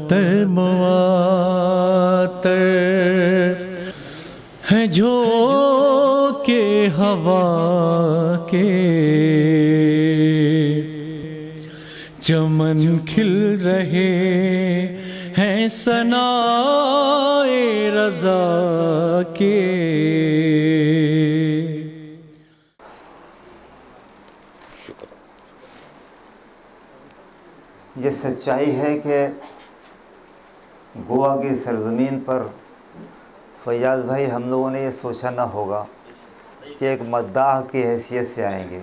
मुअत्तर मुअत्तर है झोंके हवा के, चमन खिल रहे हैं सनाए रज़ा के। ये सच्चाई है कि गोवा की सरज़मीन पर फैयाज़ भाई हम लोगों ने ये सोचा ना होगा कि एक मद्दाह की हैसियत से आएंगे।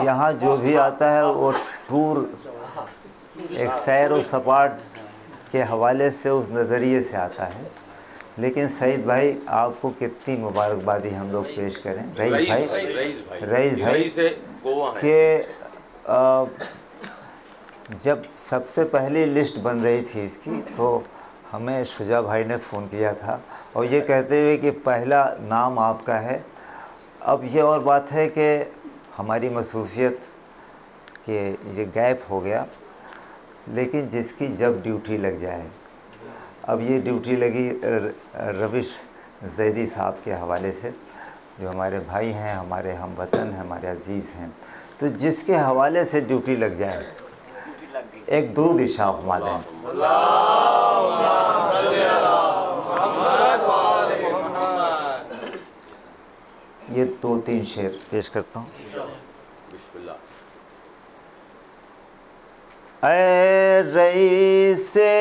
यहाँ जो भी आता है वो टूर एक सैर व सपाट के हवाले से उस नज़रिए से आता है। लेकिन सईद भाई आपको कितनी मुबारकबादी हम लोग पेश करें रईस भाई के जब सबसे पहली लिस्ट बन रही थी इसकी तो हमें शुजा भाई ने फ़ोन किया था और ये कहते हुए कि पहला नाम आपका है। अब ये और बात है कि हमारी मसरूफियत के ये गैप हो गया, लेकिन जिसकी जब ड्यूटी लग जाए, अब ये ड्यूटी लगी रविश जैदी साहब के हवाले से, जो हमारे भाई हैं, हमारे हमवतन हैं, हमारे अज़ीज़ हैं, तो जिसके हवाले से ड्यूटी लग जाए एक दुरूद इरशाद फरमा दें। ये 2-3 शेर पेश करता हूँ। ऐ रईसे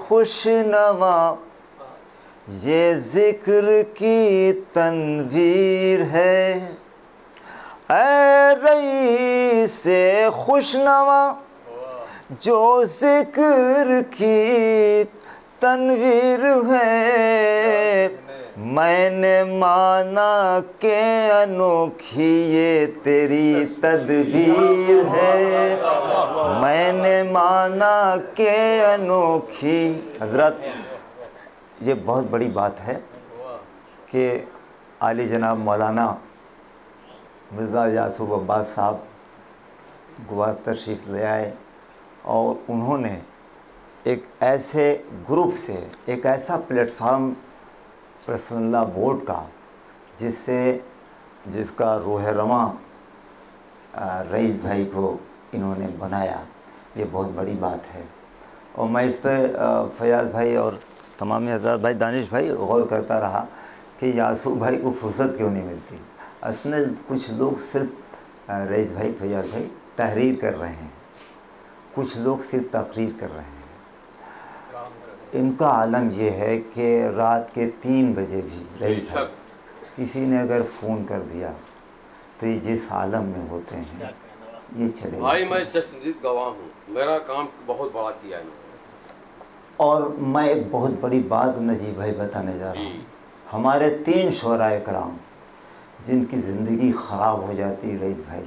खुशनवा ये ज़िक्र की तनवीर है, ऐ रईसे खुशनवा जो ज़िक्र की तनवीर है। मैंने माना के अनोखी ये तेरी तदबीर है, मैंने माना के अनोखी। हज़रत ये बहुत बड़ी बात है कि आली जनाब मौलाना मिर्ज़ा यासूब अब्बास साहब गोवा तशरीफ़ ले आए और उन्होंने एक ऐसे ग्रुप से, एक ऐसा प्लेटफार्म रसूलुल्लाह बोर्ड का जिसका रूह रवां रईस भाई को इन्होंने बनाया, ये बहुत बड़ी बात है। और मैं इस पर फयाज़ भाई और तमाम हज़रात भाई, दानिश भाई गौर करता रहा कि यासूब भाई को फुर्सत क्यों नहीं मिलती। असल में कुछ लोग सिर्फ रईस भाई, फयाज़ भाई तहरीर कर रहे हैं, कुछ लोग सिर्फ तकरीर कर रहे हैं। इनका आलम ये है कि रात के 3 बजे भी रही था, किसी ने अगर फ़ोन कर दिया तो ये जिस आलम में होते हैं ये चले भाई। मैं चश्मदीद गवाह हूँ, मेरा काम बहुत बड़ा किया है। और मैं एक बहुत बड़ी बात नजीब भाई बताने जा रहा हूँ। हमारे 3 शोराए कराम जिनकी ज़िंदगी ख़राब हो जाती है रईस भाई,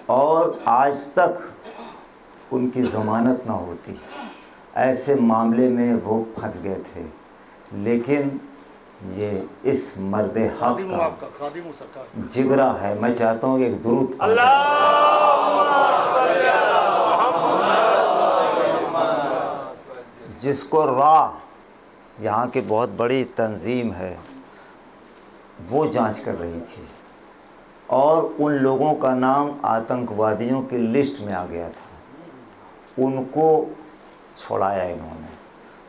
और आज तक उनकी ज़मानत ना होती, ऐसे मामले में वो फंस गए थे। लेकिन ये इस मर्द हक़ का जिगरा है। मैं चाहता हूँ कि एक दुरूद जिसको राह यहाँ की बहुत बड़ी तंजीम है वो जांच कर रही थी और उन लोगों का नाम आतंकवादियों की लिस्ट में आ गया था, उनको छोड़ाया इन्होंने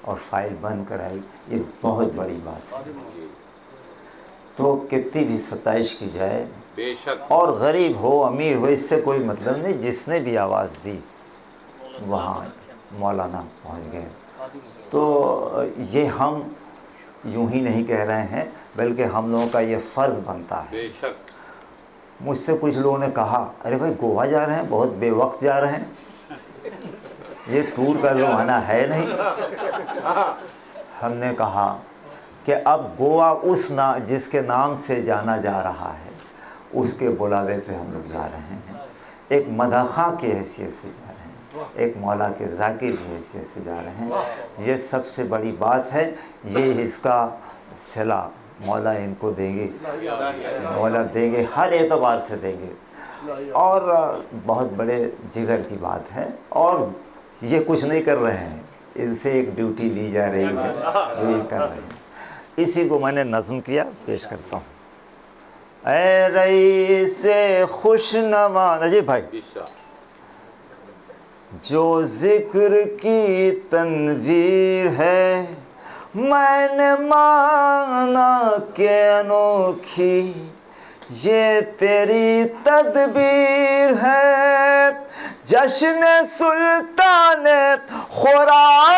और फाइल बंद कराई। ये बहुत बड़ी बात है। तो कितनी भी सताइश की जाए, बेशक, और गरीब हो अमीर हो इससे कोई मतलब नहीं, जिसने भी आवाज़ दी वहाँ मौलाना पहुँच गए। तो ये हम यूं ही नहीं कह रहे हैं, बल्कि हम लोगों का ये फ़र्ज़ बनता है। बेशक। मुझसे कुछ लोगों ने कहा, अरे भाई गोवा जा रहे हैं, बहुत बेवक्त जा रहे हैं, ये टूर का ज़माना है नहीं। हमने कहा कि अब गोवा जिसके नाम से जाना जा रहा है, उसके बुलावे पे हम लोग जा रहे हैं। एक मदखा की हैसियत से जा रहे हैं, एक मौला के ज़ाकिर की हैसियत से जा रहे हैं। ये सबसे बड़ी बात है। ये इसका सिला मौला इनको देंगे, मौला देंगे, हर एतबार से देंगे। और बहुत बड़े जिगर की बात है। और ये कुछ नहीं कर रहे हैं, इनसे एक ड्यूटी ली जा रही है जो ये कर रहे हैं। इसी को मैंने नज़्म किया, पेश करता हूँ। ऐ रईसे खुशनवा अजय भाई, जो जिक्र की तनवीर है मैंने माना के अनोखी ये तेरी तदबीर है। जश्न सुल्तान खुरासान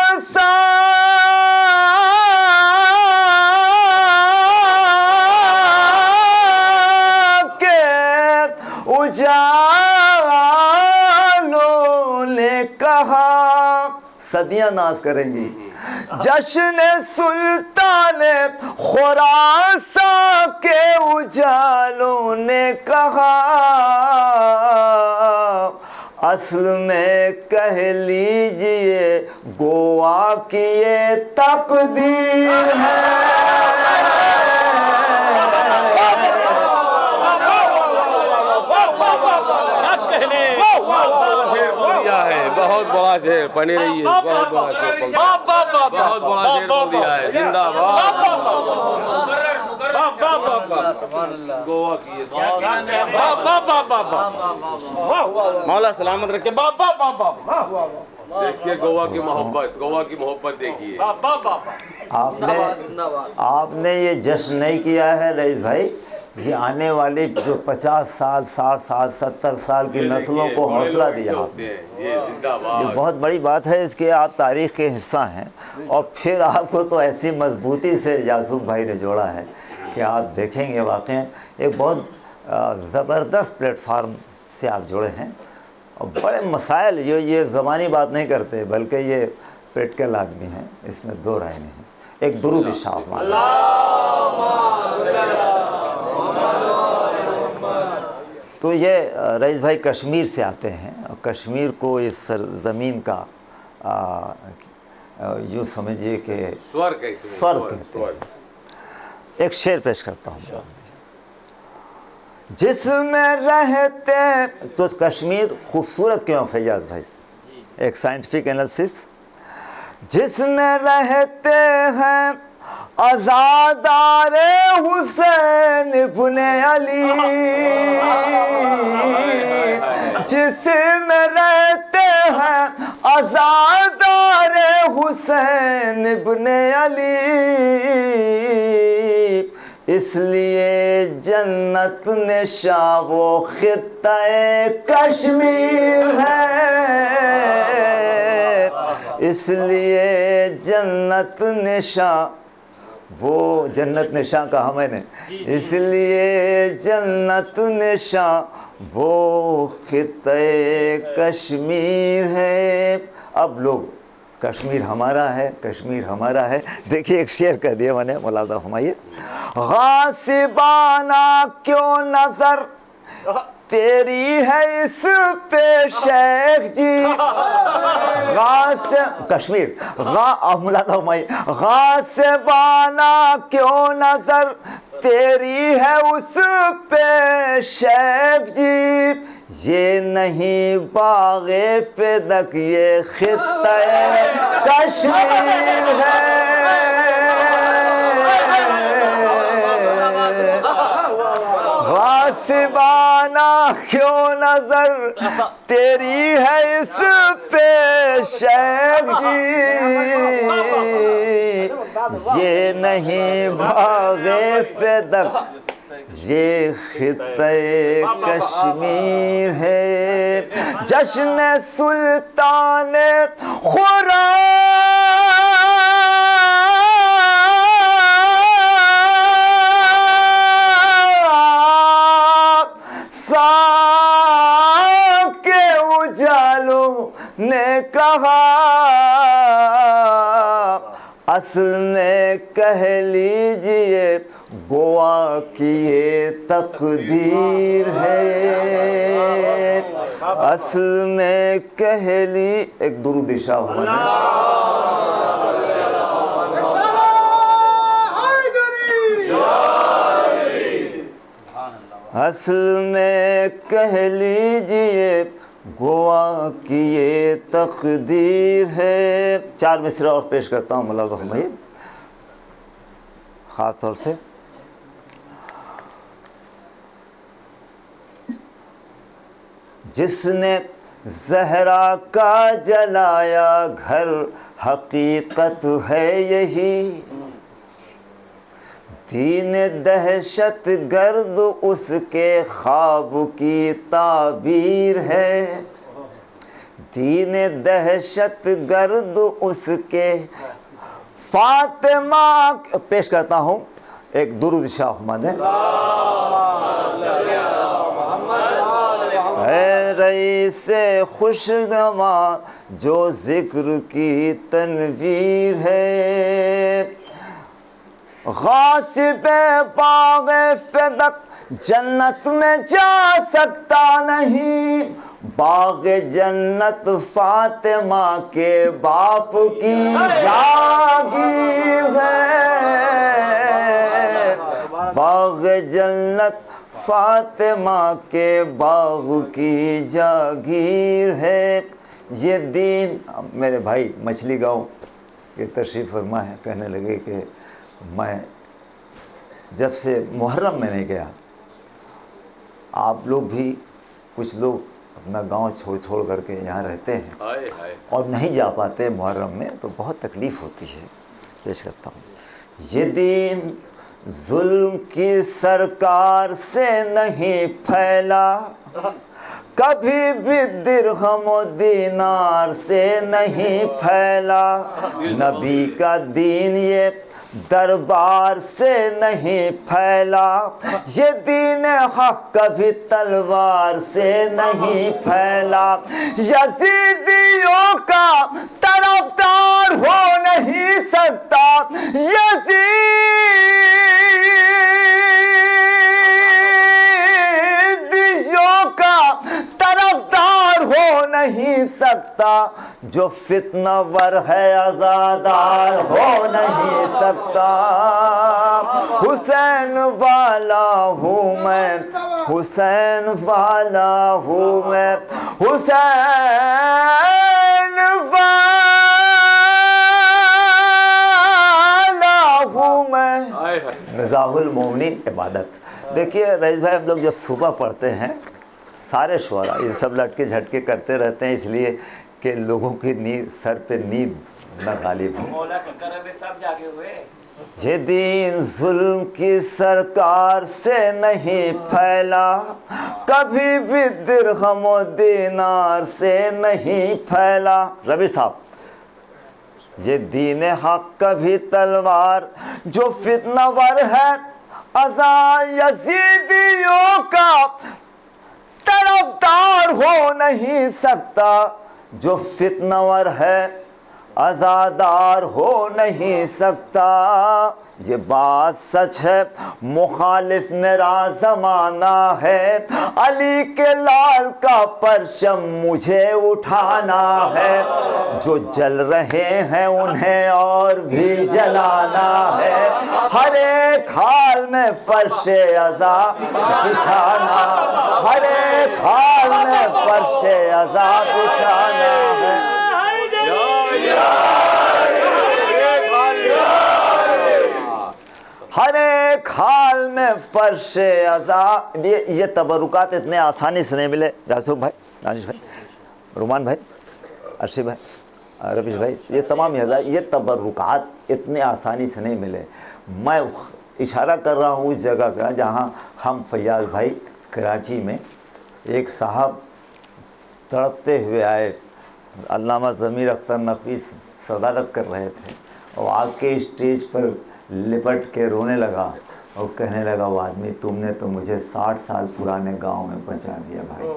के उजालों ने कहा, सदियां नाज करेंगी। जश्न सुल्तान खुरासान के उजालों ने कहा, असल में कह लीजिए गोवा की ये तकदीर है। बहुत बड़ा शेर बनी रही है, बहुत बड़ा शेर, बहुत बड़ा शेर बोल दिया है। जिंदाबाद गोवा की मौला सलामत रखे। देखिए गोवा की मोहब्बत, गोवा की मोहब्बत देखिए। आपने ये जश्न नहीं किया है रईस भाई, ये आने वाले जो 50 साल 60 साल 70 साल की नस्लों को हौसला दिया आपने। ये बहुत बड़ी बात है, इसके आप तारीख़ के हिस्सा हैं। और फिर आपको तो ऐसी मजबूती से यासूफ भाई ने जोड़ा है कि आप देखेंगे वाक़ई एक बहुत ज़बरदस्त प्लेटफार्म से आप जुड़े हैं। और बड़े मसाइल ये ज़बानी बात नहीं करते, बल्कि ये प्रैक्टिकल आदमी हैं, इसमें दो राय नहीं है। एक दुरूद इरशाद तो ये रईस भाई कश्मीर से आते हैं और कश्मीर को इस ज़मीन का यूँ समझिए कि स्वर्ग कहते हैं। एक शेर पेश करता हूँ। जिसमें रहते तो कश्मीर खूबसूरत क्यों फैयाज़ भाई, एक साइंटिफिक एनालिसिस। जिसमें रहते हैं आज़ादारे हुसैन इब्ने अली, जिसमें रहते हैं आज़ादारे हुसैन इब्ने अली, इसलिए जन्नत निशा वो खित्ता-ए कश्मीर है। इसलिए जन्नत निशा वो जन्नत निशा कहा मैंने, इसलिए जन्नत निशा वो खित्ता-ए कश्मीर है। अब लोग कश्मीर हमारा है, कश्मीर हमारा है। देखिए एक शेर कह दिया मैंने, मुलाज़ा फरमाइए। गासिबाना क्यों नजर तेरी है इस पे शेख जी, कश्मीर मुलाज़ा फरमाइए। गासिबाना क्यों नजर तेरी है उस पे शेख जी, ये नहीं बाग़े फ़िदक ये खित्ता-ए कश्मीर है। गासिबाना क्यों नजर तेरी है इस पे शेख जी, ये नहीं बाग़े फ़िदक ये खित्ता-ए कश्मीर है। जश्न सुल्तान खुरासान के उजालों ने कहा, असल में कह लीजिए गोवा की ये तकदीर है। असल में कह ली एक दुरूद इरशाद असल में कह लीजिए गोवा की ये तकदीर है। 4 मिसरा और पेश करता हूँ मौला भाई, ख़ास तौर से। जिसने ज़हरा का जलाया घर, हकीकत है यही। दीन दहशत गर्द उसके ख्वाब की ताबीर है। दीन दहशत गर्द उसके फातिमा। पेश करता हूँ एक दुरूद शाह है रईसे खुशगवा जो जिक्र की तनवीर है। गासिब बाग़ फ़दक जन्नत में जा सकता नहीं। बाग़ जन्नत फातिमा के बाप की जागीर है। बाग़ जन्नत फातिमा के बाग की जागीर है। ये दीन। मेरे भाई मछली गाँव के तशरीफ़ फरमा है, कहने लगे कि मैं जब से मुहर्रम में नहीं गया, आप लोग भी कुछ लोग अपना गांव छोड़ करके यहाँ रहते हैं और नहीं जा पाते मुहर्रम में, तो बहुत तकलीफ़ होती है। पेश करता हूँ। ये दीन जुल्म की सरकार से नहीं फैला, कभी भी दिरहम दीनार से नहीं फैला। नबी का दीन ये दरबार से नहीं फैला। ये दीन हक कभी तलवार से नहीं फैला। यजीदियों का तरफदार हो नहीं सकता। नहीं सकता। जो फितनावर है आज़ादार हो नहीं सकता। हुसैन वाला हूँ मैं, हुसैन वाला हूँ मैं, हुसैन वाला हूँ मैं। मिज़ाहुल मोमिनीन इबादत। देखिए रईस भाई, हम लोग जब सुबह पढ़ते हैं, सारे शुअरा ये सब लटके झटके करते रहते हैं, इसलिए कि लोगों की नींद, सर पे नींद न गालिब हो। ये दीन जुल्म की सरकार से नहीं फैला, कभी भी दिरहम दीनार से नहीं फैला। रवि साहब, ये दीन हक कभी तलवार जो फितनावर है अज़ा यजीदियों का तरफदार हो नहीं सकता। जो फितनावर है आज़ादार हो नहीं सकता। ये बात सच है, मुखालिफ मेरा ज़माना है। अली के लाल का परचम मुझे उठाना है। जो जल रहे हैं उन्हें और भी जलाना है। हर एक हाल में फर्शे अज़ा बिछाना, हर एक हाल में फर्शे अज़ा बिछाना है। हर एक हाल में फर्शे अज़ा। ये तबरुकात इतने आसानी से नहीं मिले। जासूब भाई, दानिश भाई, रुमान भाई, अर्शी भाई, रवीश भाई, ये तमाम ये तबरुकात इतने आसानी से नहीं मिले। मैं इशारा कर रहा हूँ उस जगह का जहाँ हम फैयाज़ भाई कराची में एक साहब तड़पते हुए आए। अल्लामा ज़मीर अख्तर नकवी सदारत कर रहे थे और आके स्टेज पर लिपट के रोने लगा और कहने लगा, वो आदमी, तुमने तो मुझे 60 साल पुराने गांव में पहुंचा दिया भाई।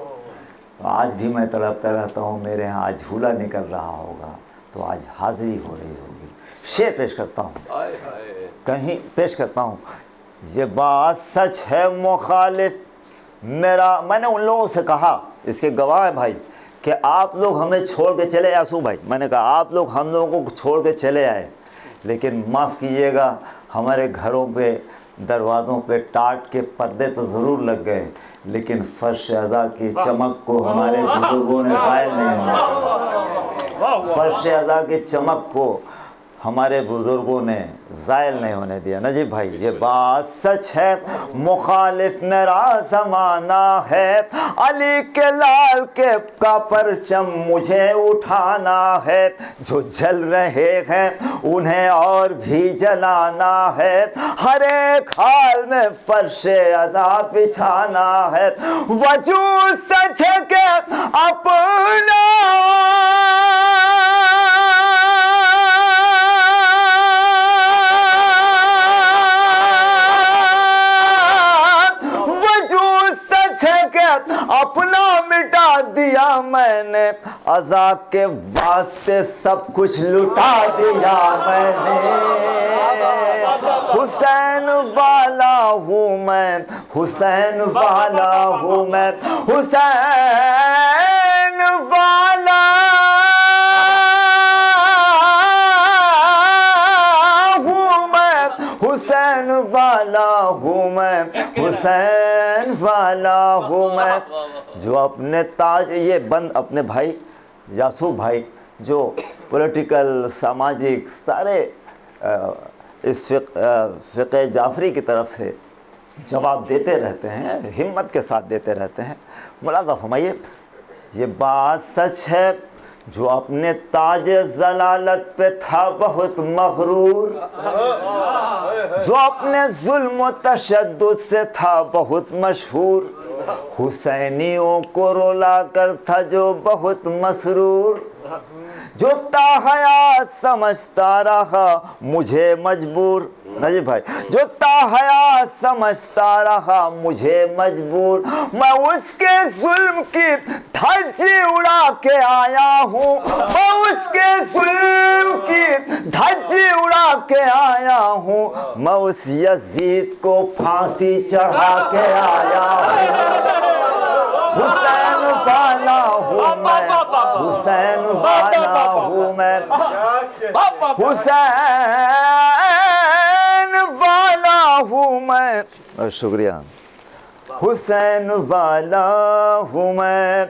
तो आज भी मैं तड़पता रहता हूँ, मेरे यहाँ आज झूला निकल रहा होगा तो आज हाज़िरी हो रही होगी। शेर पेश करता हूँ, कहीं पेश करता हूँ। ये बात सच है मुखालिफ मेरा। मैंने उन लोगों से कहा, इसके गवाह है भाई, कि आप लोग हमें छोड़ के चले आंसू भाई, मैंने कहा आप लोग हम लोगों को छोड़ के चले आए, लेकिन माफ़ कीजिएगा हमारे घरों पे दरवाज़ों पे टाट के पर्दे तो ज़रूर लग गए, लेकिन फर्श अज़ा की चमक को हमारे बुजुर्गों ने ज़ायल नहीं होने दिया। फर्श अज़ा की चमक को हमारे बुज़ुर्गों ने ज़ायल नहीं होने दिया। नजीब भाई, ये बात सच है, मुखालिफ मेरा ज़माना है, अली के लाल के का परचम मुझे उठाना है, जो जल रहे हैं उन्हें और भी जलाना है, हर एक हाल में फर्शे अज़ाब बिछाना है, वजूद सच के अपना अपना मिटा दिया मैंने, अज़ाब के वास्ते सब कुछ लुटा दिया मैंने। हुसैन वाला हूँ मैं, हुसैन वाला हूँ मैं, हुसैन वाला हूँ मैं, हुसैन वाला हूँ मैं, हुसैन वाला हूँ मैं। जो अपने ताज, ये बंद अपने भाई यासूफ भाई जो पॉलिटिकल सामाजिक सारे इस फ़िक़े जाफ़री की तरफ से जवाब देते रहते हैं, हिम्मत के साथ देते रहते हैं। मुलाज़ा फरमाइए, ये बात सच है, जो अपने ताज ज़लालत पे था बहुत मग़रूर, जो अपने जुल्म तशद्दुद से था बहुत मशहूर, हुसैनियों को रुला कर था जो बहुत मसरूर, जो ताहया समझता रहा मुझे मजबूर। नजीब भाई, जो ताहया समझता रहा मुझे मजबूर, मैं उसके जुल्म की धज्जी उड़ा के आया हूँ, मैं उसके जुल्म की धज्जी उड़ा के आया हूँ, मैं उस यजीद को फांसी चढ़ा के आया हूँ। हुसैन वाला हूँ मैं, हुसैन वाला हूँ मैं, हुसैन वाला हूँ मैं। शुक्रिया। हुसैन वाला हूँ मैं,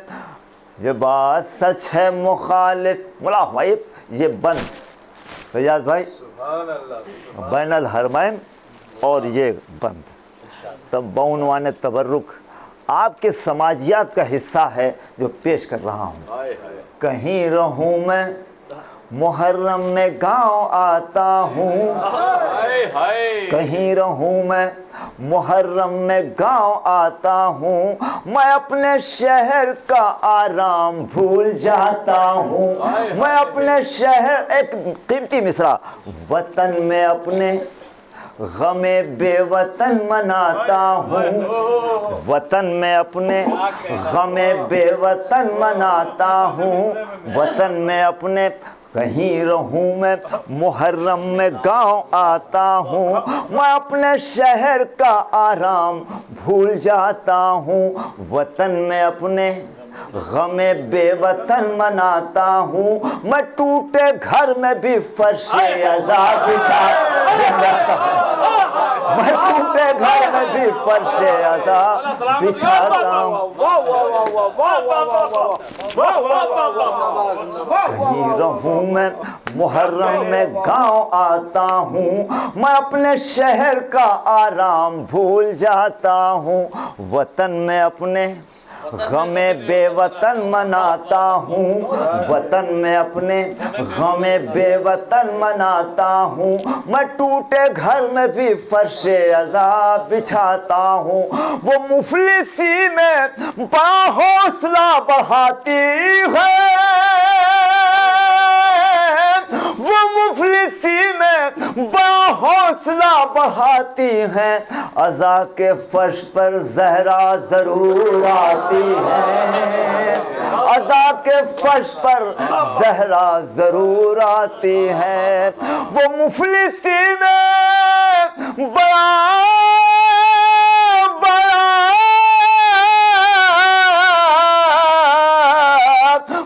ये बात सच है, मुखालिफ मुला भाई ये बंद फैयाज भाई बैनल हरमैन और ये बंद तब बउनवान तबर्रुक आपके समाजियात का हिस्सा है जो पेश कर रहा हूँ। कहीं रहूँ मैं मुहर्रम में गाँव आता हूँ, कहीं रहूँ मैं मुहर्रम में गाँव आता हूँ, मैं अपने शहर का आराम भूल जाता हूँ, मैं अपने शहर, एक कीमती मिसरा, वतन में अपने गमे बेवतन मनाता हूँ, वतन में अपने गमे बेवतन मनाता हूँ, वतन में अपने कहीं रहूँ मैं मुहर्रम में गाँव आता हूँ, मैं अपने शहर का आराम भूल जाता हूँ, वतन में अपने गमे बेवतन मनाता हूँ, मैं टूटे घर में भी फर्शे अज़ाब बिछाता हूँ, मैं टूटे घर में भी फर्शे अज़ाब बिछाता हूँ। कहीं रहूँ मैं मुहर्रम में गाँव आता हूँ, मैं अपने शहर का आराम भूल जाता हूँ, वतन में अपने गमे बेवतन मनाता हूँ, वतन में अपने गमे बेवतन मनाता हूँ, मैं टूटे घर में भी फर्शे अज़ाब बिछाता हूँ। वो मुफलिसी में बड़ा हौसला बढ़ाती है, वो मुफलिसी में बड़ा हौसला बढ़ाती हैं, अज़ा के फर्श पर ज़हरा ज़रूर आती है, अज़ा के फर्श पर ज़हरा ज़रूर आती है। वो मुफलिसी में बड़ा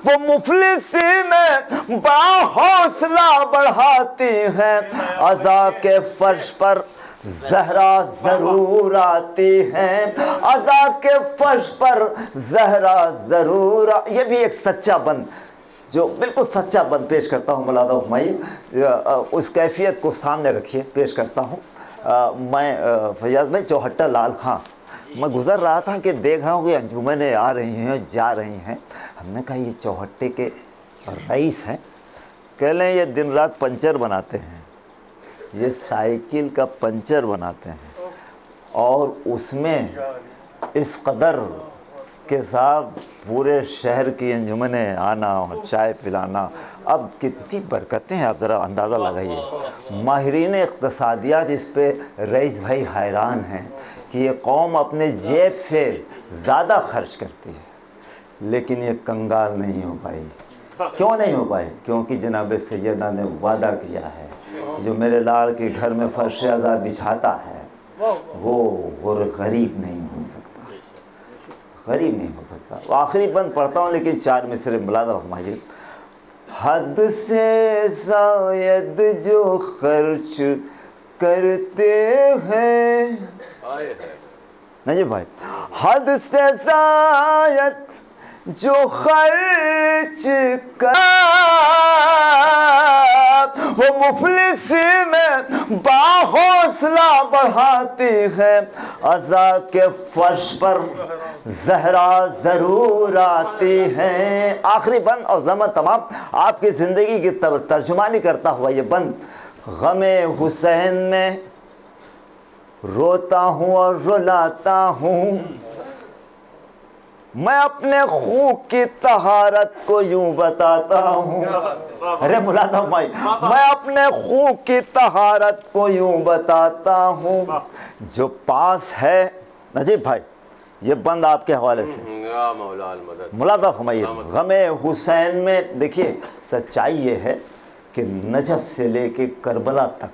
वो मुफलिसी में बड़ा हौसला बढ़ाती हैं, अज़ा के फर्श पर ज़हरा ज़रूर आती हैं, अज़ा के फर्श पर ज़हरा ज़रूर। ये भी एक सच्चा बंद, जो बिल्कुल सच्चा बंद पेश करता हूँ मुलादा हुमायूं। उस कैफियत को सामने रखिए, पेश करता हूँ। मैं फैयाज़ भाई चौहट्टा लाल खां, मैं गुज़र रहा था कि देख रहा हूँ कि अंजुमनें आ रही हैं, जा रही हैं। हमने कहा ये चौहट्टे के रईस हैं, कह लें ये दिन रात पंचर बनाते हैं, ये साइकिल का पंचर बनाते हैं, और उसमें इस कदर के साथ पूरे शहर की अंजुमनें आना और चाय पिलाना। अब कितनी बरकतें हैं, आप ज़रा अंदाज़ा लगाइए। माहिरीन इक़्तिसादियात इस पे रईस भाई हैरान हैं कि ये कौम अपने जेब से ज़्यादा खर्च करती है, लेकिन ये कंगाल नहीं हो पाई। क्यों नहीं हो पाई? क्योंकि जनाब सैयदा ने वादा किया है कि जो मेरे लाल के घर में फर्श अज़ा बिछाता है वो गरीब नहीं हो सकता, गरीब नहीं हो सकता। वो आखिरी बंद पढ़ता हूँ, लेकिन 4 मिसरे मुलादा हुमायूं। हद से ज़ायद जो खर्च करते हैं, नहीं भाई, हद से ज़ायद जो खर्च कर वो मुफलिस में बाहौसला बढ़ाती है, अज़ा के फर्श पर ज़हरा ज़रूर आती हैं। आखिरी बंद और ज़मा तमाम आपकी ज़िंदगी की तर्जुमानी करता हुआ ये बंद। गमे हुसैन में रोता हूँ और रुलाता हूँ, मैं अपने खून की तहारत को यूं बताता हूँ। अरे मुलादा भाई, मैं अपने खून की तहारत को यूं बताता हूँ, जो पास है। नजीब भाई ये बंद आपके हवाले से। मुलादा हुमायूं, गमे हुसैन में देखिए सच्चाई ये है कि नजफ से लेके करबला तक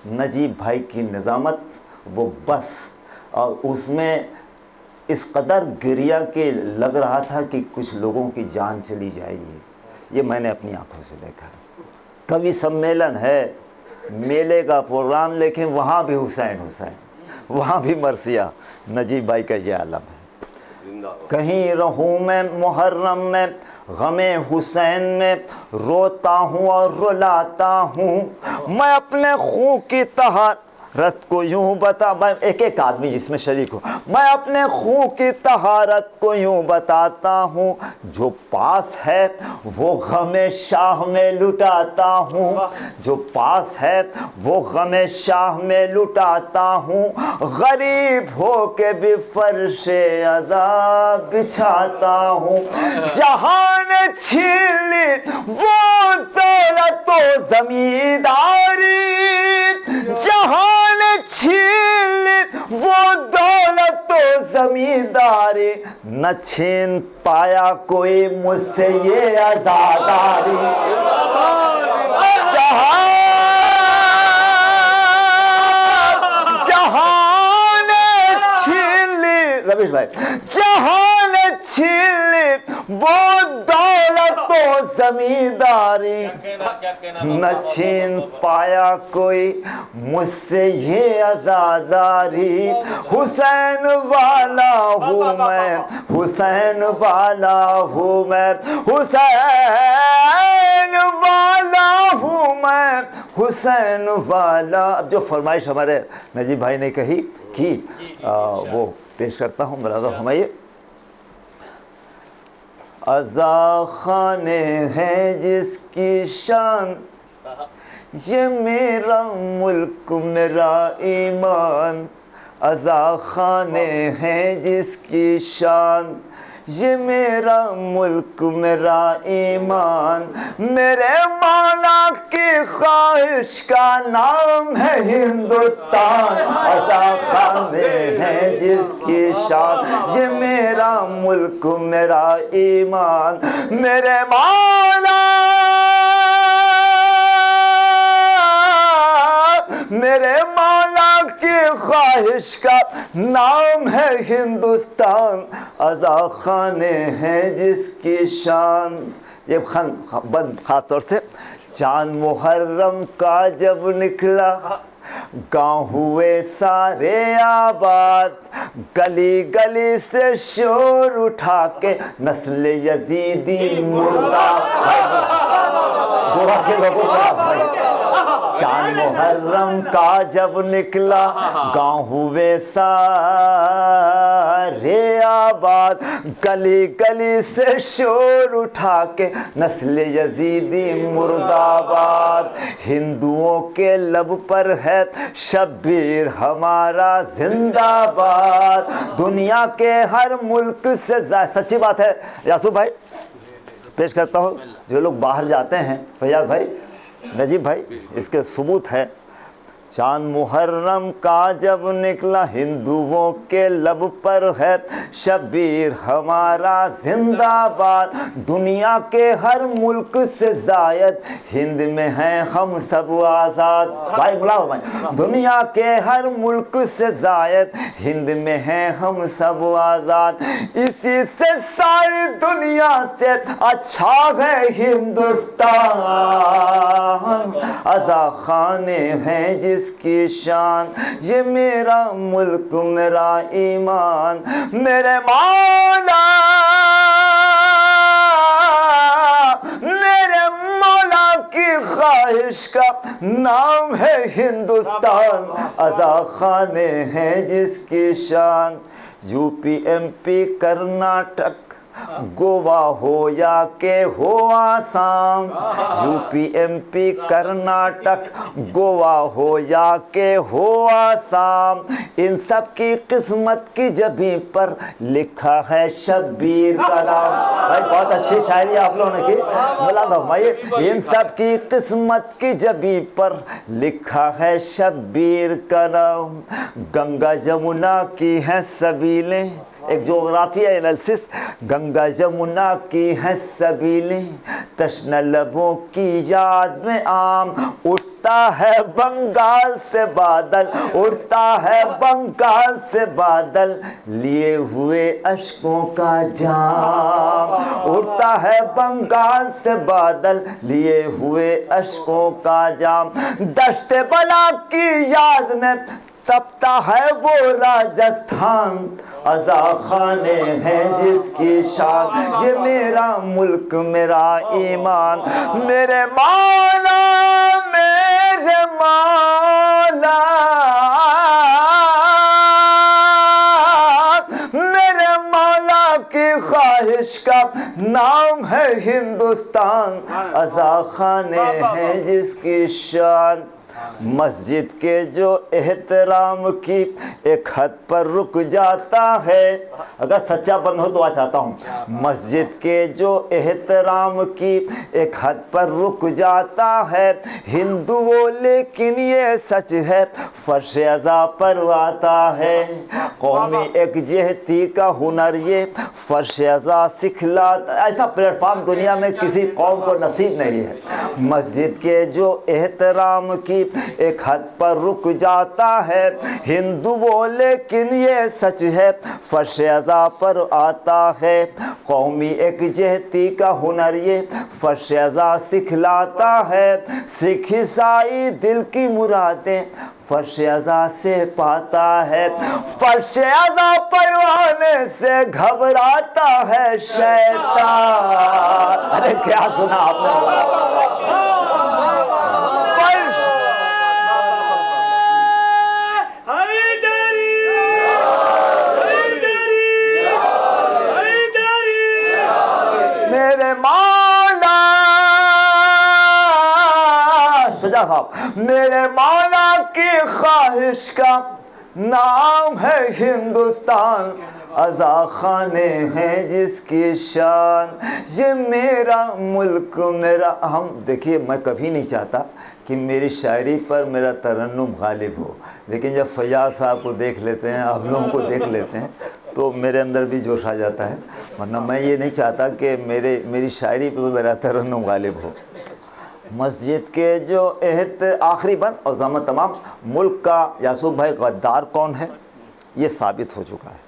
नजीब भाई की निज़ामत वो बस, और उसमें इस कदर गिरिया के लग रहा था कि कुछ लोगों की जान चली जाएगी। ये मैंने अपनी आंखों से देखा। कवि सम्मेलन है, मेले का प्रोग्राम, लेकिन वहाँ भी हुसैन हुसैन, वहाँ भी मरसिया। नजीब भाई का ये आलम है। कहीं रहूँ मैं मुहर्रम में, गमे हुसैन में रोता हूँ और रुलाता हूँ, मैं अपने खून की तहारत को यूं बता, एक एक आदमी जिसमें शरीक हो, मैं अपने खून की तहारत को यूं बताता हूँ, जो पास है वो गमे शाह में लुटाता हूँ, जो पास है वो गमे शाह में लुटाता हूँ, गरीब हो के भी फर्शे अज़ा बिछाता हूँ। जहान छीन ली वो दौलत व ज़मींदारी, जहान छीन वो दौलत तो जमींदारी, न छीन पाया कोई मुझसे ये आजादारी। जहान छीन ली, रवीश भाई, जहान छीन ली वो दौलत तो जमींदारी, न छीन पाया कोई मुझसे ये आजादारी। हुसैन वाला हूँ मैं, हुसैन वाला हूँ मैं, हुसैन वाला हूँ मैं, हुसैन वाला। अब जो फरमाइश हमारे नजीब भाई ने कही कि वो पेश करता हूँ मुलादा हुमायूं। अज़ा खाने हैं जिसकी शान, ये मेरा मुल्क मेरा ईमान। अज़ा खाने हैं जिसकी शान, ये मेरा मुल्क मेरा ईमान। मेरे मौला की ख्वाहिश का नाम है हिंदुस्तान। अज़ा खाने हैं जिसकी शान, ये मेरा मुल्क मेरा ईमान। मेरे मौला, मेरे मौला की ख्वाहिश का नाम है हिंदुस्तान। अज़ा खाने हैं जिसकी शान। ये बंद खास तौर से चांद मुहर्रम का जब निकला, गांव हुए सारे आबाद, गली गली से शोर उठा के नस्ल यजीदी मुर्दा। गोवा के लोगों का चांद मुहर्रम का जब निकला, गांव हुए सारे आबाद, गली गली से शोर उठा के नस्ल यजीदी मुर्दाबाद। हिंदुओं के लब पर है शब्बीर हमारा जिंदाबाद, दुनिया के हर मुल्क से सच्ची बात है यासूफ भाई, पेश करता हूँ। जो लोग बाहर जाते हैं, फैयाज भाई, नजीब भाई, इसके सबूत है। चांद मुहर्रम का जब निकला, हिंदुओं के लब पर है शब्बीर हमारा जिंदाबाद, दुनिया के हर मुल्क से जायद हिंद में हैं हम सब आज़ाद। भाई बुलाओ भाई। दुनिया के हर मुल्क से जायद हिंद में हैं हम सब आज़ाद, इसी से सारी दुनिया से अच्छा है हिंदुस्तान। आज़ा खाने हैं जिसकी शान, ये मेरा मुल्क मेरा ईमान। मेरे मौला की ख्वाहिश का नाम है हिंदुस्तान, आज़ा खाने हैं जिसकी शान। यूपी एमपी कर्नाटक गोवा हो या के हो आसाम, यूपी एमपी कर्नाटक गोवा हो या के हो आसाम, इन सब की किस्मत की जबीं पर लिखा है शब्बीर का नाम। भाई बहुत अच्छी शायरी आप लोगों ने की, बोला था भाई। इन सब की किस्मत की जबीं पर लिखा है शब्बीर का नाम। गंगा जमुना की है सबीलें, एक जोग्राफी एनालिसिस। गंगा जमुना की है सबीलें, तश्ना लबों की याद में आम, उठता है बंगाल से बादल, उठता है बंगाल से बादल, लिए हुए अश्कों का जाम, उठता है बंगाल से बादल, लिए हुए अश्कों का जाम। दश्ते बला की याद में तपता है वो राजस्थान, आज़ा खाने हैं जिसकी शान, ये मेरा मुल्क मेरा ईमान। मेरे मौला मेरे मौला, मेरे मौला की ख्वाहिश का नाम है हिंदुस्तान, आज़ा खाने हैं जिसकी शान। मस्जिद के जो एहतराम की एक हद पर रुक जाता है, अगर सच्चा बंद हो दुआ चाहता हूँ। मस्जिद के जो एहतराम की एक हद पर रुक जाता है हिंदू वो, लेकिन ये सच है फर्श अज़ा पर आता है। कौमी एकजहती का हुनर ये फर्श अज़ा सिखलाता, ऐसा प्लेटफार्म दुनिया में किसी कौम को नसीब नहीं है। मस्जिद के जो एहतराम की एक हद पर रुक जाता है हिंदू वो, लेकिन ये सच है फर्श अज़ा पर आता है। कौमी एकजहती का हुनर ये फर्श अज़ा सिखलाता है। सिख ईसाई दिल की मुरादें फर्श अज़ा से पाता है। फर्श अज़ा परवाने से घबराता है शैतान। अरे क्या सुना आपने? मेरे मौला सुजा साहब, मेरे मौला की ख्वाहिश का नाम है हिंदुस्तान, आज़ा खाने हैं जिसकी शान, ये मेरा मुल्क मेरा। हम देखिए, मैं कभी नहीं चाहता कि मेरी शायरी पर मेरा तरन्नुम गालिब हो, लेकिन जब फैयाज साहब को देख लेते हैं, आप लोगों को देख लेते हैं, तो मेरे अंदर भी जोश आ जाता है। वरना मैं ये नहीं चाहता कि मेरी शायरी पर मेरा तरन्नुम गालिब हो। मस्जिद के जो आखिरी बंद और ज़मात तमाम, मुल्क का यासूफ भाई गद्दार कौन है ये साबित हो चुका है,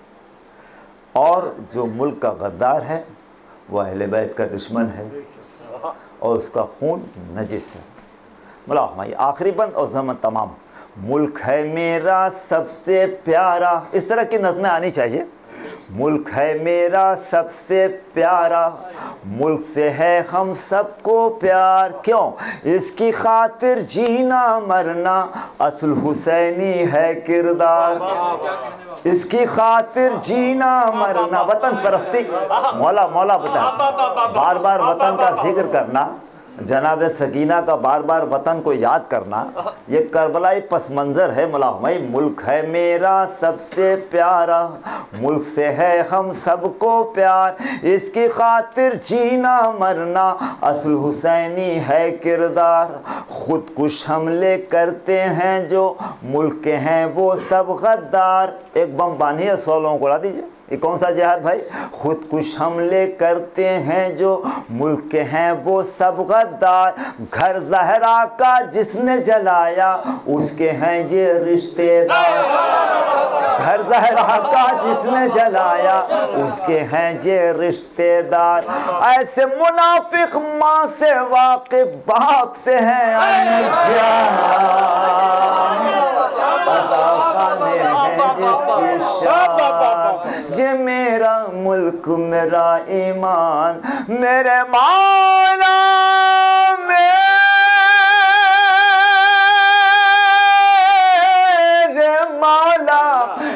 और जो मुल्क का गद्दार है वह अहले बैत का दुश्मन है और उसका खून नजिस है। मतलब हमारी आखिरी बंद और ज़मात तमाम, मुल्क है मेरा सबसे प्यारा, इस तरह की नज़में आनी चाहिए। मुल्क है मेरा सबसे प्यारा, मुल्क से है हम सबको प्यार, क्यों इसकी खातिर जीना मरना असल हुसैनी है किरदार। इसकी खातिर जीना मरना, वतन परस्ती, मौला मौला बता, बार बार वतन का जिक्र करना, जनाब सकीना का बार बार वतन को याद करना, ये करबलाई पस मंज़र है। मौला मुल्क है मेरा सबसे प्यारा, मुल्क से है हम सबको प्यार, इसकी खातिर जीना मरना असल हुसैनी है किरदार। खुद कुछ हमले करते हैं जो मुल्क के हैं वो सब गद्दार। एक बम बांधिए 100 लोगों को उड़ा दीजिए। ये कौन सा जिहाद भाई? खुद कुछ हमले करते हैं जो मुल्क के हैं वो सब गद्दार। घर ज़हरा का जिसने जलाया उसके हैं ये रिश्तेदार। घर ज़हरा का जिसने जलाया उसके हैं ये रिश्तेदार। ऐसे मुनाफिक माँ से वाकिफ बाप से हैं अनजान, ये मेरा मुल्क मेरा ईमान, मेरे मौला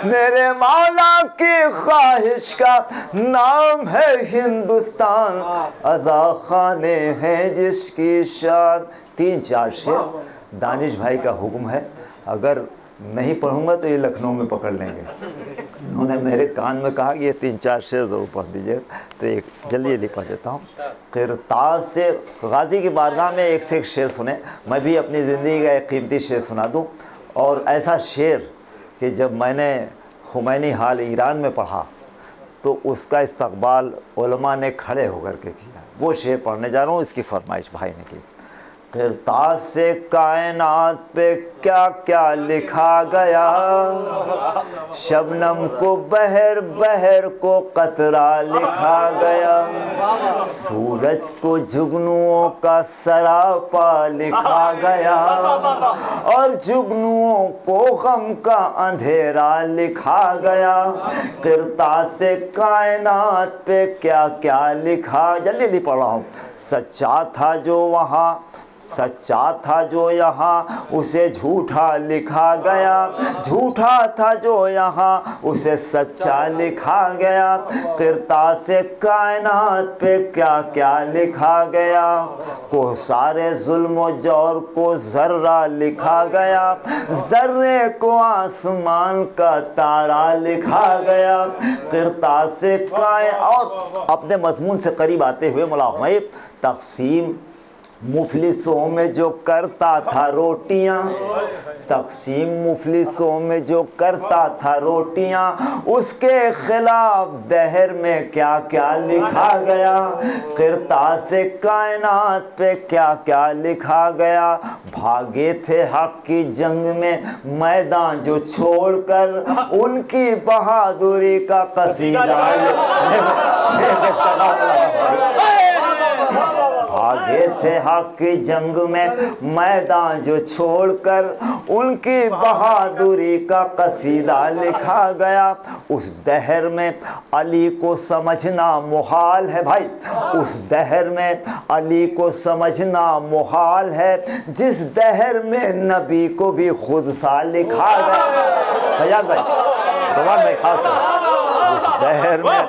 मेरे मौला की ख्वाहिश का नाम है हिंदुस्तान, अज़ा खाने हैं जिसकी शान। 3-4 शेर दानिश भाई का हुक्म है, अगर नहीं पढ़ूंगा तो ये लखनऊ में पकड़ लेंगे। उन्होंने मेरे कान में कहा कि ये 3-4 शेर ज़रूर पढ़ दीजिएगा, तो एक जल्दी पढ़ देता हूँ। किरताज से गाजी की बारगाह में एक से एक शेर सुने, मैं भी अपनी ज़िंदगी का एक कीमती शेर सुना दूँ। और ऐसा शेर कि जब मैंने खुमैनी हाल ईरान में पढ़ा तो उसका इस्तकबाल उलमा ने खड़े होकर के किया। वो शेर पढ़ने जा रहा हूँ, इसकी फरमाइश भाई ने की। किरताज से कायनात पे क्या क्या लिखा गया, शबनम को बहर बहर को कतरा लिखा गया, सूरज को जुगनुओं का सरापा लिखा गया, और जुगनुओं को गम का अंधेरा लिखा गया। किरताज से कायनात पे क्या क्या लिखा, जल्दी पढ़ रहा हूँ। सच्चा था जो वहाँ, सच्चा था जो यहाँ, उसे झूठा लिखा गया, झूठा था जो यहाँ, उसे सच्चा लिखा गया। किरताज से कायनात पे क्या क्या लिखा गया, को सारे जुल्म जौर को ज़र्रा लिखा गया, ज़र्रे को आसमान का तारा लिखा गया। किरताज से और अपने मज़मून से करीब आते हुए मुलाज़िम तक़सीम मुफलिसों में जो करता था रोटियां, तक़सीम मुफलिसों में जो करता था रोटियां, उसके खिलाफ दहर में क्या क्या लिखा गया। किरताज से कायनात पे क्या क्या लिखा गया, भागे थे हक की जंग में मैदान जो छोड़कर, उनकी बहादुरी का कसीदा भागे थे हक की जंग में मैदान जो छोड़कर, उनकी बहादुरी का कसीदा लिखा गया। उस दहर में अली को समझना मुहाल है भाई, उस दहर में अली को समझना मुहाल है, जिस दहर में नबी को भी खुद सा लिखा गया। फैयाज भाई, जवान भाई खास उस दहर में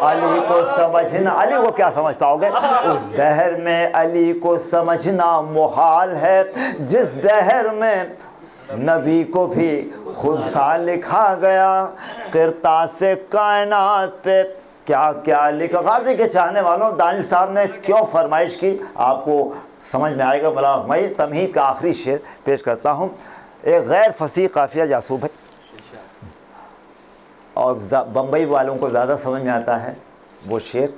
अली को समझना, अली को क्या समझ पाओगे, उस दहर में अली को समझना मुहाल है, जिस दहर में नबी को भी खुद सा लिखा गया। किरताज से कायनात पे क्या क्या लिखा। गाजी के चाहने वालों, दानिश साहब ने क्यों फरमाइश की आपको समझ में आएगा। भला मैं तमहीद का आखिरी शेर पेश करता हूँ। एक गैर फसीह काफिया जासूब है और बम्बई वालों को ज़्यादा समझ में आता है वो शेर।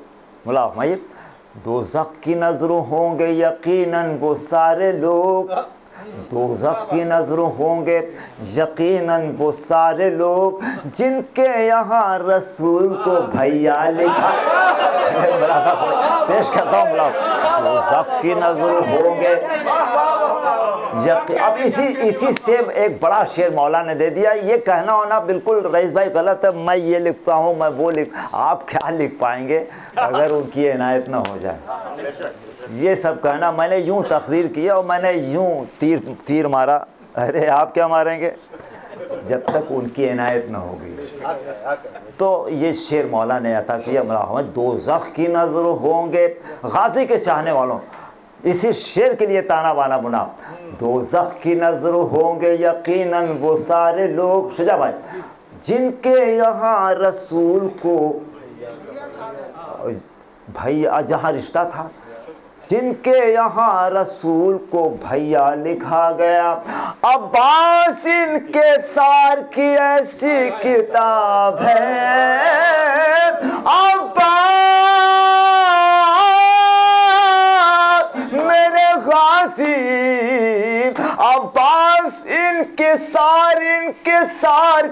मुलाज़िम दोज़ख की नज़रों होंगे यकीनन वो सारे लोग, दोज़ख की नज़रों होंगे यकीनन वो सारे लोग, जिनके यहाँ रसूल को भैया लिखा। पेश करता हूँ, दोज़ख की नज़रों होंगे अब इसी से एक बड़ा शेर मौला ने दे दिया। ये कहना होना बिल्कुल रईस भाई गलत है, मैं ये लिखता हूँ, मैं वो आप क्या लिख पाएंगे अगर उनकी इनायत ना हो जाए। ये सब कहना, मैंने यूं तकरीर किया और मैंने यूं तीर मारा, अरे आप क्या मारेंगे जब तक उनकी इनायत ना होगी। तो ये शेर मौला ने अता किया। दोज़ख की नज़र होंगे गाजी के चाहने वालों, इसी शेर के लिए ताना बाना बुना। दोज़ख की नज़र होंगे यकीनन वो सारे लोग, शुजा भाई, जिनके यहाँ रसूल को भैया, जहाँ रिश्ता था, जिनके यहाँ रसूल को भैया लिखा गया। अब्बास इनके सार की ऐसी किताब है, अब्बास मेरे गाजी, अब्बास इनके सार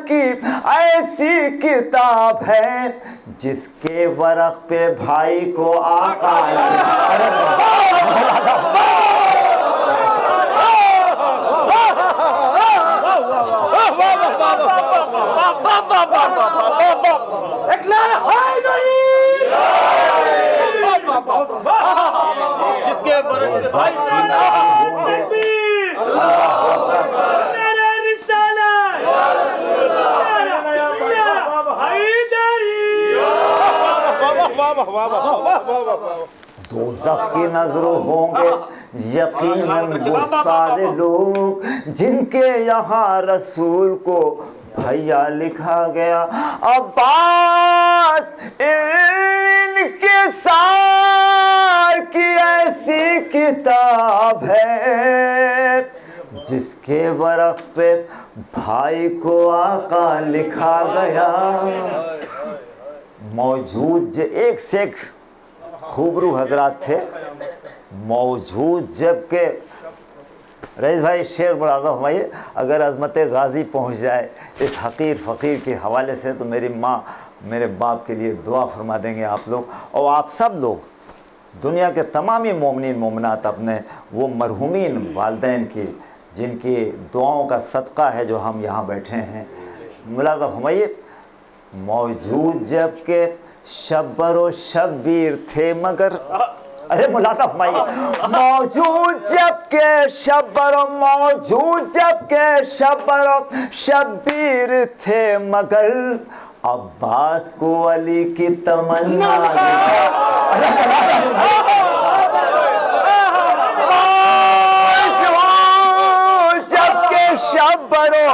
की ऐसी किताब है, जिसके वरक पे भाई को आका दोज़ख की नज़र होंगे यकीनन वो सारे लोग, जिनके यहाँ रसूल को भैया लिखा गया। अब्बास इनके सार की ऐसी किताब है, जिसके वरक पे भाई को आका लिखा गया। मौजूद एक से एक खूबरू हजरात थे मौजूद, जबकि रईस भाई शेर मुराद फरमाइए, अगर अज़मत गाजी पहुंच जाए इस हकीर फ़कीर के हवाले से तो मेरी माँ मेरे बाप के लिए दुआ फरमा देंगे आप लोग, और आप सब लोग दुनिया के तमामी मोमिनीन मोमिनात अपने वो मरहूमीन वालिदैन की, जिनकी दुआओं का सदका है जो हम यहाँ बैठे हैं, मुराद फरमाइए। मौजूद जबकि शब्बरो शब्बीर थे मगर, अरे मुलाता फरमाइए, मौजूद जबकि शब्बरो शब्बीर थे मगर, अब्बास को अली की तमन्ना जबकि शब्बरो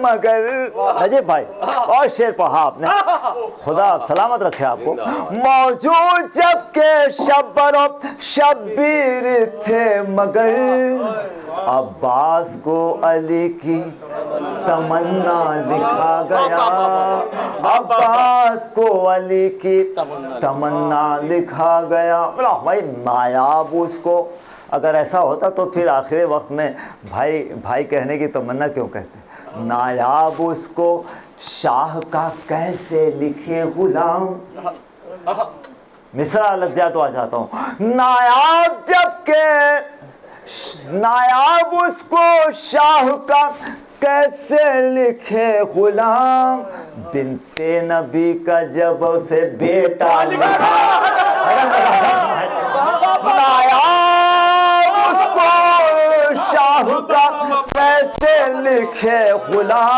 मगर। अजय भाई और शेर पढ़ा आपने, खुदा सलामत रखे आपको। मौजूद जबकि शब्बीर थे मगर, अब्बास को अली की तमन्ना लिखा गया, अब्बास को अली की तमन्ना लिखा गया। भाई नायाब उसको, अगर ऐसा होता तो फिर आखिरी वक्त में भाई कहने की तमन्ना क्यों कहते? नायाब उसको शाह का कैसे लिखे गुलाम। मिसरा लग जाए तो आ जाता हूँ। नायाब उसको शाह का कैसे लिखे गुलाम, बिनते नबी का जब उसे बेटा लिखा। नायाब उसको शाह का कैसे लिखे गुलाम,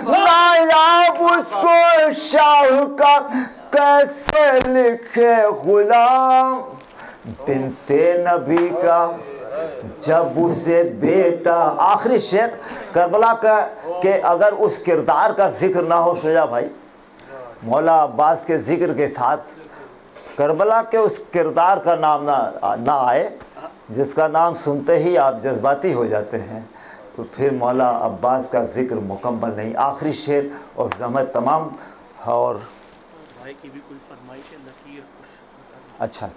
नायाब उसको शाह का कैसे लिखे गुलाम, बिनते नबी का जब उसे बेटा। आखिरी शेर करबला का के अगर उस किरदार का जिक्र ना हो शुजा भाई, मौला अब्बास के जिक्र के साथ करबला के उस किरदार का नाम ना आए, जिसका नाम सुनते ही आप जज्बाती हो जाते हैं, तो फिर मौला अब्बास का जिक्र मुकम्मल नहीं। आखिरी शेर और ज़हमत तमाम। और भाई की भी कोई फरमाइश है, लकीर कुछ? अच्छा,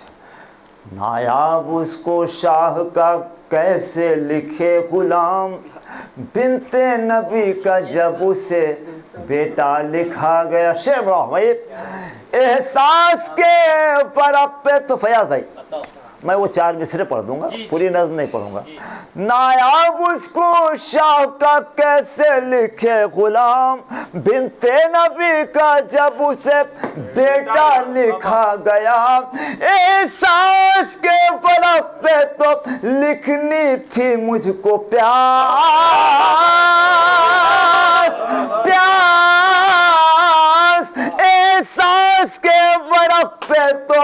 नायाब उसको शाह का कैसे लिखे गुलाम, बिनते नबी का जब उसे बेटा लिखा गया। शेर भाई, एहसास के फर्क पे तो फयाज भाई मैं वो 4 मिसरे पढ़ दूंगा, पूरी नज़्म नहीं पढ़ूंगा। नायाब उसको शाह का कैसे लिखे गुलाम, बिनते नबी का जब उसे बेटा लिखा गया। एहसास के फलक पे तो लिखनी थी मुझको प्यास, एहसास के फलक पे तो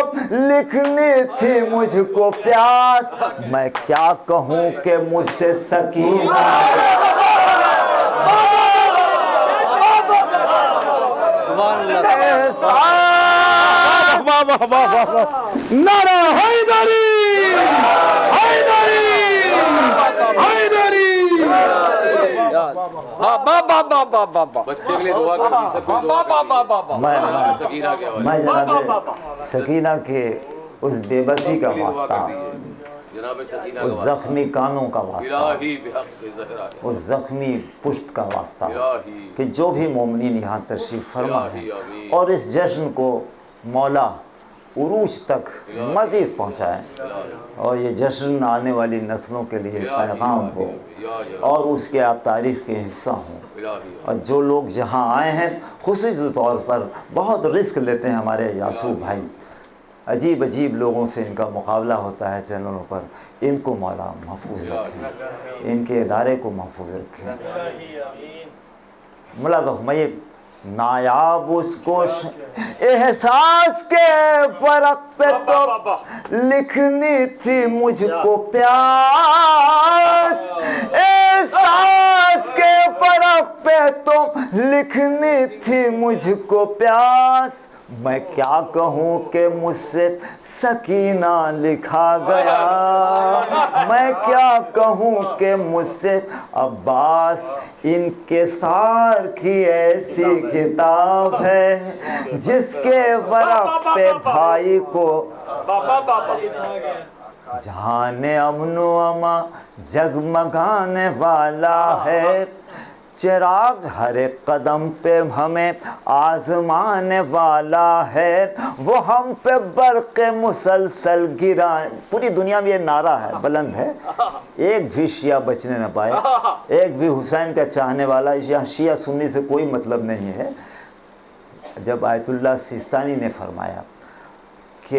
लिखनी थी मुझको प्यास। मैं क्या कहूँ कि मुझसे सकीना नारा हैदरी, हैदरी, हैदरी। बच्चे के लिए दुआ कर, मैं जनाब सकीना के उस बेबसी का वास्ता, उस जख्मी कानों का वास्ता, उस जख्मी पुश्त का वास्ता कि जो भी मोमिनीन यहाँ तशरीफ़ फरमा है और इस जश्न को मौला उरूज तक मज़ीद पहुँचाएँ और ये जश्न आने वाली नस्लों के लिए पैगाम हो और उसके आप तारीख़ के हिस्सा हों। और जो लोग जहाँ आए हैं खुसूसी तौर पर बहुत रिस्क लेते हैं हमारे यासूब भाई, अजीब अजीब लोगों से इनका मुकाबला होता है चैनलों पर, इनको मौला महफूज रखें, इनके इदारे को महफूज रखें। मुला तो मैं नायाब उसको एहसास के फर्क पे तो लिखनी थी मुझको प्यास, एहसास के फर्क पे तो लिखनी थी मुझको प्यास। मैं क्या कहूँ कि मुझसे सकीना लिखा गया, मैं क्या कहूँ कि मुझसे अब्बास इनके सार की ऐसी किताब है जिसके वरक़ पे भाई को जहाने अमनो अमा जगमगाने वाला है। चिराग हर एक कदम पे हमें आजमाने वाला है, वो हम पे बर्क़ मुसलसल गिरा। पूरी दुनिया में ये नारा है, बुलंद है, एक भी शिया बचने न पाए, एक भी हुसैन का चाहने वाला। यहाँ शिया सुन्नी से कोई मतलब नहीं है। जब आयतुल्लाह सिस्तानी ने फरमाया कि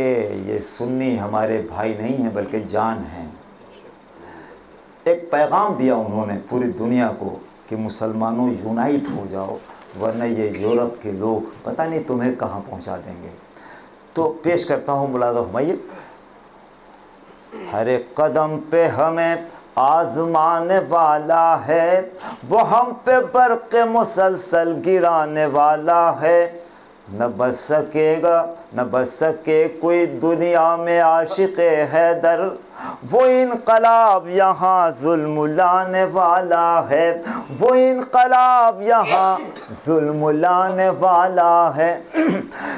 ये सुन्नी हमारे भाई नहीं हैं बल्कि जान हैं, एक पैगाम दिया उन्होंने पूरी दुनिया को कि मुसलमानों यूनाइट हो जाओ वरना ये यूरोप के लोग पता नहीं तुम्हें कहाँ पहुँचा देंगे। तो पेश करता हूँ मुलादा हुमायूं, हर एक कदम पे हमें आजमाने वाला है, वो हम पे बर्क़ मुसलसल गिराने वाला है। न बच सकेगा न बच सके कोई दुनिया में आशिक़ हैदर, वो इनकलाब यहाँ जुल्म लाने वाला है, वो इनकलाब यहाँ जुल्म लाने वाला है।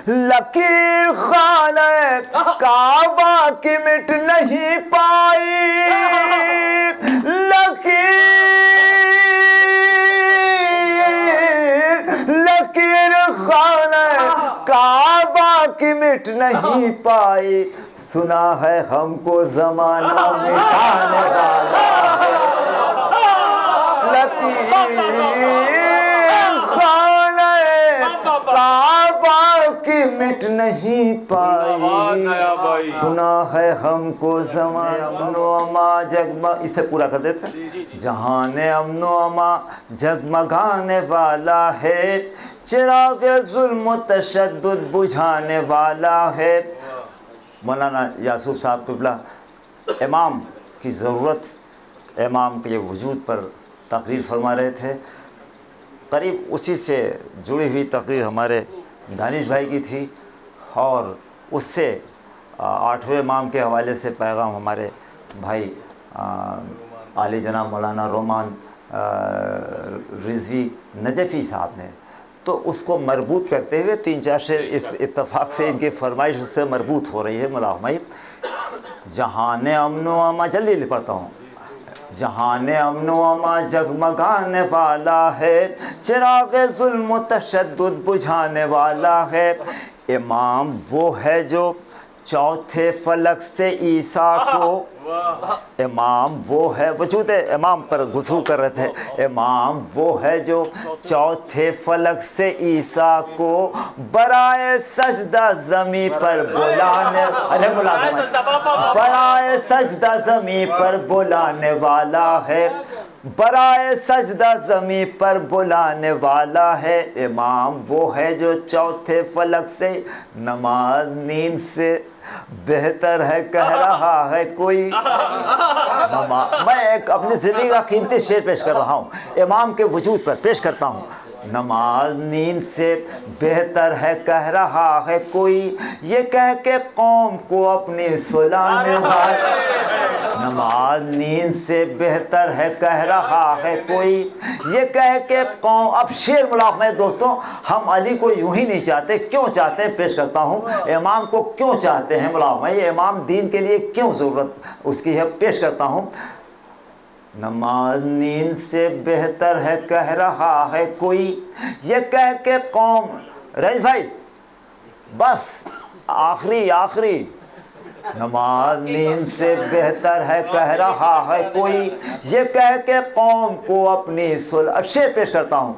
लकीर खाने काबा की मिट नहीं पाई, लकीर खाने काबा की मिट नहीं पाई। सुना है हमको ज़माना मिटाने वाला है, लकीर खाने काबा की मिट नहीं पाई। सुना है हमको ज़माना अमनो अमा जगमग, इसे पूरा कर देते। जहाने अमनो अमा जगमगाने वाला है, चिराग जुल्म तशद्दुद बुझाने वाला है। मौलाना यासूब साहब क़िबला इमाम की ज़रूरत, इमाम के वजूद पर तकरीर फरमा रहे थे। करीब उसी से जुड़ी हुई तकरीर हमारे दानिश भाई की थी और उससे 8वें इमाम के हवाले से पैगाम हमारे भाई आली जनाब मौलाना रोमान रिजवी नजफ़ी साहब ने, तो उसको मरबूत करते हुए 3-4 शेर इत्तफाक से इनकी फरमाइश उससे मरबूत हो रही है। मुला हुमायूं, जहाने अमनो अमा, जल्दी पढ़ता हूँ। जहाने अमनो अमा जगमगाने वाला है, चिराग जुल्म तशद्दुद बुझाने वाला है। इमाम वो है जो चौथे फलक से ईसा को, इमाम वो है, वजूद इमाम पर गुस्सू कर रहे थे। इमाम वो है जो चौथे फलक से ईसा को बराए सजदा ज़मी पर बुलाने, अरे बराए सजदा ज़मी पर बुलाने वाला है, बराए सजदा ज़मी पर बुलाने वाला है। इमाम वो है जो चौथे फलक से, नमाज नींद से बेहतर है कह रहा है कोई। मैं एक अपनी ज़िंदगी का कीमती शेर पेश कर रहा हूँ, इमाम के वजूद पर पेश करता हूँ। नमाज नींद से बेहतर है कह रहा है कोई, ये कह के कौम को अपनी सुलाने वाला। नमाज नींद से बेहतर है कह रहा है कोई, ये कह के कौम। अब शेर मुलाक में दोस्तों, हम अली को यूं ही नहीं चाहते, क्यों चाहते हैं पेश करता हूँ। इमाम को क्यों चाहते हैं मुलाक में, ये इमाम दीन के लिए क्यों ज़रूरत उसकी है, पेश करता हूँ। नमाज नींद से बेहतर है कह रहा है कोई, ये कह के कौम। रईस भाई बस आखिरी। नमाज नींद से बेहतर है कह रहा है कोई, ये कह के कौम को अपनी सुलह। शेर पेश करता हूँ।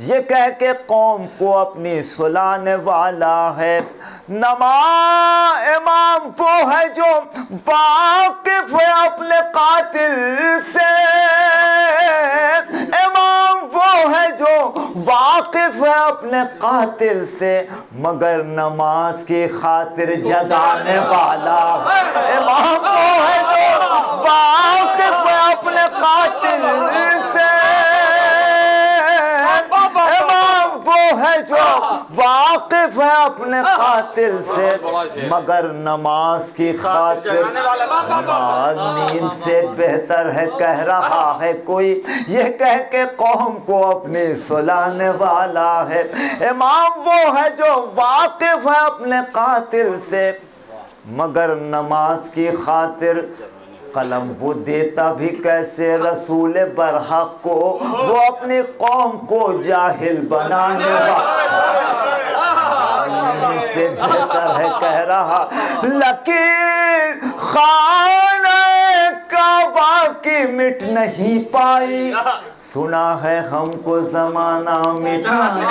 ये कह के कौम को अपनी सुलाने वाला है। इमाम वो है जो वाकिफ है अपने कातिल से, इमाम वो है जो वाकिफ है अपने कातिल से, मगर नमाज की खातिर जगाने वाला। इमाम वो है जो वाकिफ है अपने कातिल से, वो है जो वाकिफ है अपने कातिल से, मगर नमाज की खातिर। नमाज नींद से बेहतर है कह रहा है कोई, ये कह के कौम को अपनी सुलाने वाला है। इमाम वो है जो वाकिफ है अपने कातिल से, मगर नमाज की खातिर। कलम वो देता भी कैसे रसूल बरहक को, वो अपनी कौम को जाहिल बनाने से बेहतर है कह रहा। लकीर खाना काबा की मिट नहीं पाई, सुना है हमको जमाना मिटाने